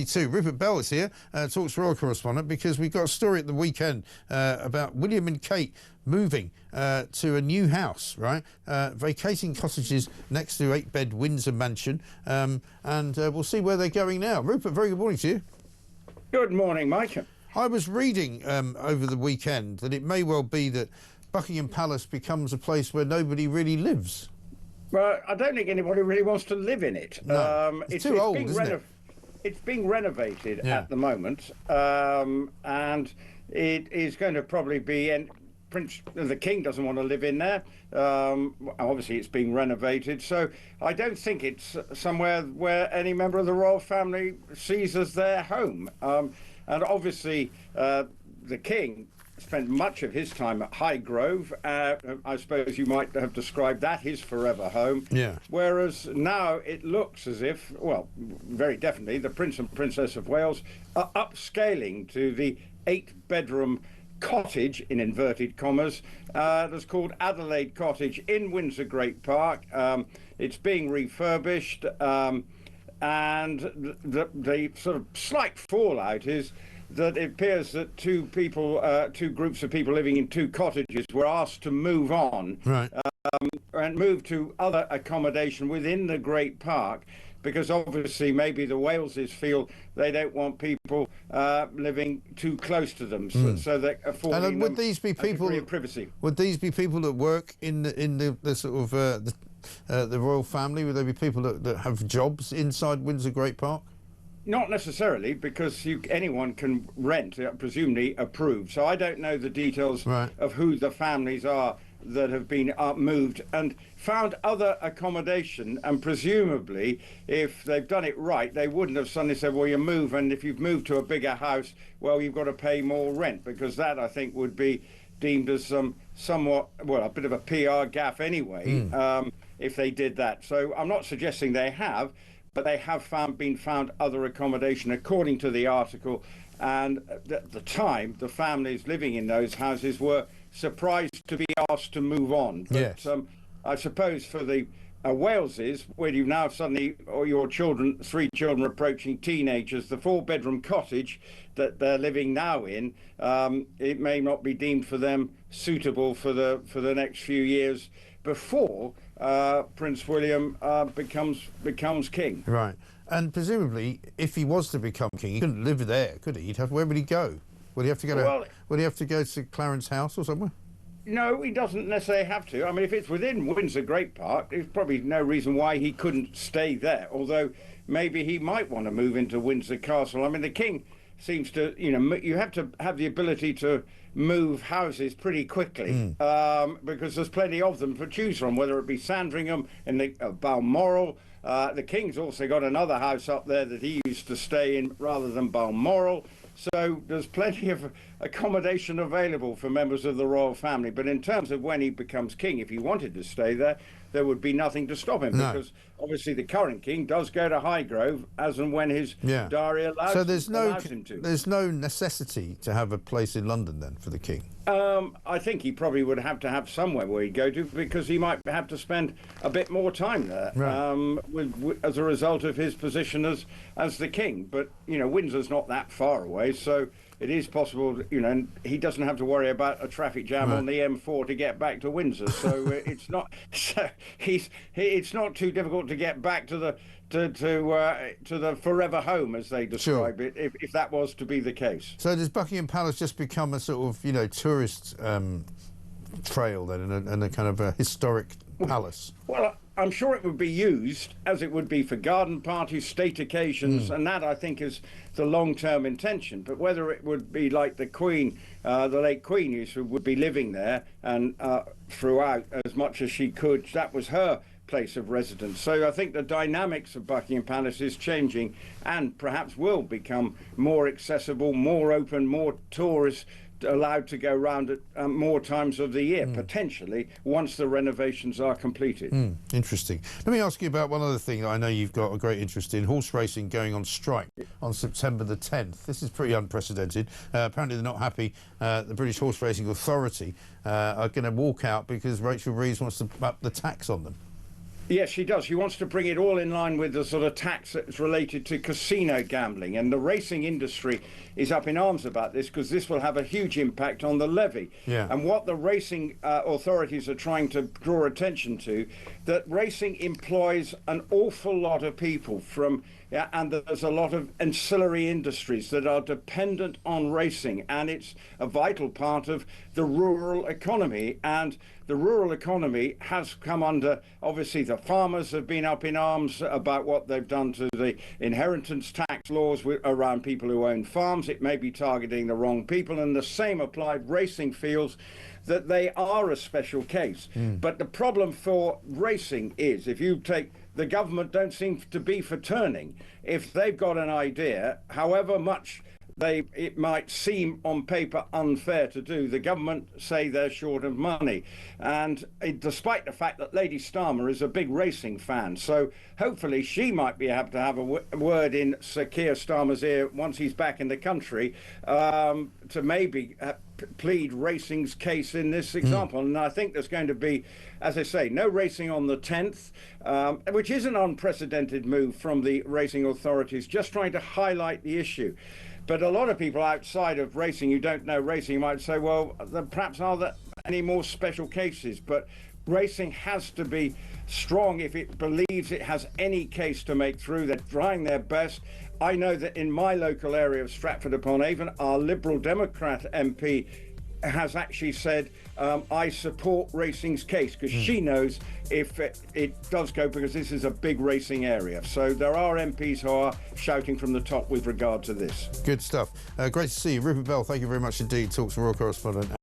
Too. Rupert Bell is here, Talks Royal correspondent, because we've got a story at the weekend about William and Kate moving to a new house, right? Vacating cottages next to 8-bed Windsor mansion, and we'll see where they're going now. Rupert, very good morning to you. Good morning, Mike. I was reading over the weekend that it may well be that Buckingham Palace becomes a place where nobody really lives. Well, I don't think anybody really wants to live in it. No. It's too old, isn't it? It's being renovated at the moment, and it is going to probably be. And the King doesn't want to live in there. Obviously, it's being renovated, so I don't think it's somewhere where any member of the royal family sees as their home. And obviously, the King spent much of his time at Highgrove. I suppose you might have described that his forever home. Yeah. Whereas now it looks as if, well, very definitely, the Prince and Princess of Wales are upscaling to the 8-bedroom cottage, in inverted commas, that's called Adelaide Cottage in Windsor Great Park. It's being refurbished, and the sort of slight fallout is that it appears that two groups of people living in two cottages were asked to move on, right, and move to other accommodation within the Great Park, because obviously maybe the Waleses feel they don't want people living too close to them, so they're affording them a degree of privacy. Would these be people that work in the sort of the royal family? Would they be people that have jobs inside Windsor Great Park? Not necessarily, because anyone can rent, presumably approved. So I don't know the details of who the families are that have been moved and found other accommodation. And presumably, if they've done it right, they wouldn't have suddenly said, well, you move, and if you've moved to a bigger house, well, you've got to pay more rent, because that, I think, would be deemed as somewhat, well, a bit of a PR gaffe anyway, if they did that. So I'm not suggesting they have, but they have been found other accommodation, according to the article. And at the time, the families living in those houses were surprised to be asked to move on. But yes. I suppose for the Waleses, where you now suddenly, or your children, 3 children approaching teenagers, the 4-bedroom cottage that they're living now in, it may not be deemed for them suitable for the next few years before Prince William becomes king. Right. And presumably, if he was to become king, he couldn't live there, could he? Where would he go? Would he have to go would he have to go to Clarence House or somewhere? No, he doesn't necessarily have to. I mean, if it's within Windsor Great Park, there's probably no reason why he couldn't stay there, although maybe he might want to move into Windsor Castle. I mean, the King seems to, you have to have the ability to move houses pretty quickly, because there's plenty of them to choose from, whether it be Sandringham and Balmoral. The King's also got another house up there that he used to stay in rather than Balmoral. So there's plenty of accommodation available for members of the royal family. But in terms of when he becomes king, if he wanted to stay there, there would be nothing to stop him, because obviously the current king does go to Highgrove as and when his diary allows him to. There's no necessity to have a place in London then for the king? I think he probably would have to have somewhere where he'd go to, because he might have to spend a bit more time there, as a result of his position as the king. But, Windsor's not that far away, so it is possible, and he doesn't have to worry about a traffic jam on the M4 to get back to Windsor. So it's not too difficult to get back to the forever home, as they describe it, if that was to be the case. So does Buckingham Palace just become a sort of tourist trail then, and a kind of a historic palace? Well, I'm sure it would be used as it would be for garden parties, state occasions, and that, I think, is the long-term intention. But whether it would be like the Queen, the late Queen, who would be living there and throughout as much as she could, that was her place of residence. So I think the dynamics of Buckingham Palace is changing, and perhaps will become more accessible, more open, more tourists allowed to go round at more times of the year, potentially, once the renovations are completed. Interesting. Let me ask you about one other thing that I know you've got a great interest in: horse racing going on strike on September the 10th. This is pretty unprecedented. Apparently they're not happy. The British Horse Racing Authority are going to walk out because Rachel Reeves wants to up the tax on them. Yes, she does. She wants to bring it all in line with the sort of tax that's related to casino gambling. And the racing industry is up in arms about this because this will have a huge impact on the levy. Yeah. And what the racing authorities are trying to draw attention to, that racing employs an awful lot of people and there's a lot of ancillary industries that are dependent on racing, and it's a vital part of the rural economy. And the rural economy has come under, obviously the farmers have been up in arms about what they've done to the inheritance tax laws around people who own farms. It may be targeting the wrong people, and the same applied. Racing feels that they are a special case. But the problem for racing is, if you take the government don't seem to be for turning. If they've got an idea, however much it might seem on paper unfair to do, the government say they're short of money. And despite the fact that Lady Starmer is a big racing fan, so hopefully she might be able to have a word in Sir Keir Starmer's ear once he's back in the country, to maybe plead racing's case in this example. And I think there's going to be, as I say, no racing on the 10th, which is an unprecedented move from the racing authorities, just trying to highlight the issue. But a lot of people outside of racing who don't know racing might say, well, perhaps are there any more special cases? But racing has to be strong if it believes it has any case to make through. They're trying their best. I know that in my local area of Stratford-upon-Avon, our Liberal Democrat MP has actually said, I support racing's case, because she knows if it does go, because this is a big racing area. So there are MPs who are shouting from the top with regard to this. Good stuff. Great to see you. Rupert Bell, thank you very much indeed. Talks Royal Correspondent.